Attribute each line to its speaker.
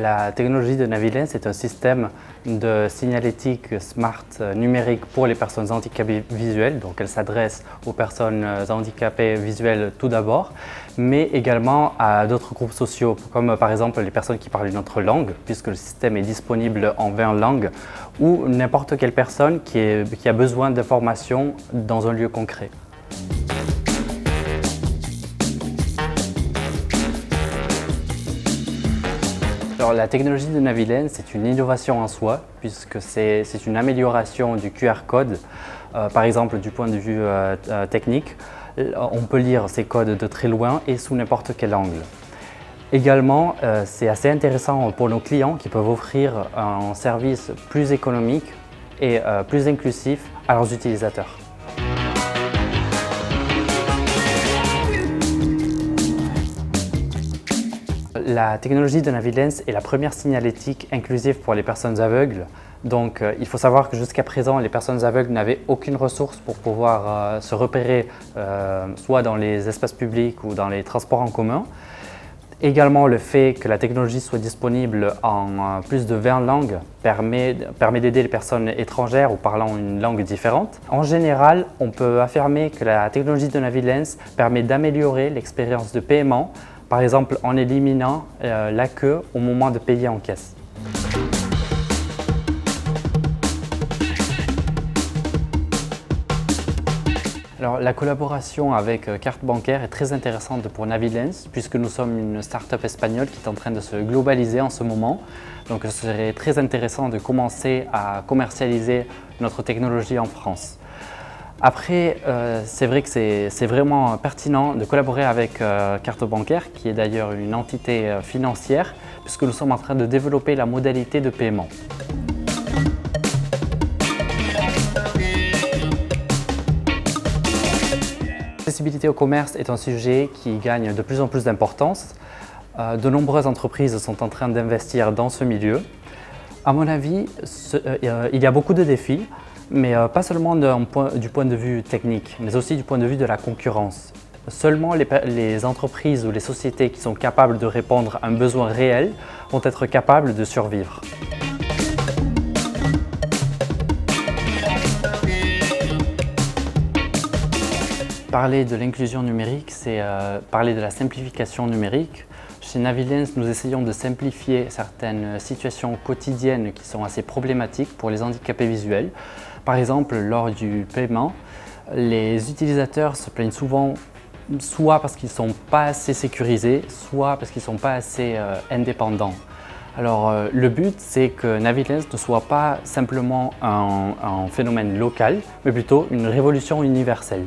Speaker 1: La technologie de Navilens est un système de signalétique smart numérique pour les personnes handicapées visuelles. Donc elle s'adresse aux personnes handicapées visuelles tout d'abord, mais également à d'autres groupes sociaux, comme par exemple les personnes qui parlent une autre langue, puisque le système est disponible en 20 langues, ou n'importe quelle personne qui a besoin d'informations dans un lieu concret. Alors, la technologie de Navilens, c'est une innovation en soi, puisque c'est une amélioration du QR code. Par exemple, du point de vue technique, on peut lire ces codes de très loin et sous n'importe quel angle. Également, c'est assez intéressant pour nos clients qui peuvent offrir un service plus économique et plus inclusif à leurs utilisateurs. La technologie de Navilens est la première signalétique inclusive pour les personnes aveugles. Donc il faut savoir que jusqu'à présent, les personnes aveugles n'avaient aucune ressource pour pouvoir se repérer soit dans les espaces publics ou dans les transports en commun. Également, le fait que la technologie soit disponible en plus de 20 langues permet d'aider les personnes étrangères ou parlant une langue différente. En général, on peut affirmer que la technologie de Navilens permet d'améliorer l'expérience de paiement, par exemple en éliminant la queue au moment de payer en caisse. Alors, la collaboration avec Carte Bancaire est très intéressante pour Navilens puisque nous sommes une start-up espagnole qui est en train de se globaliser en ce moment. Donc ce serait très intéressant de commencer à commercialiser notre technologie en France. Après, c'est vrai que c'est vraiment pertinent de collaborer avec Carte Bancaire, qui est d'ailleurs une entité financière, puisque nous sommes en train de développer la modalité de paiement. L'accessibilité au commerce est un sujet qui gagne de plus en plus d'importance. De nombreuses entreprises sont en train d'investir dans ce milieu. À mon avis, il y a beaucoup de défis, mais pas seulement du point de vue technique, mais aussi du point de vue de la concurrence. Seulement les entreprises ou les sociétés qui sont capables de répondre à un besoin réel vont être capables de survivre. Parler de l'inclusion numérique, c'est parler de la simplification numérique. Chez Navilens, nous essayons de simplifier certaines situations quotidiennes qui sont assez problématiques pour les handicapés visuels. Par exemple, lors du paiement, les utilisateurs se plaignent souvent soit parce qu'ils ne sont pas assez sécurisés, soit parce qu'ils ne sont pas assez indépendants. Alors le but, c'est que Navilens ne soit pas simplement un phénomène local, mais plutôt une révolution universelle.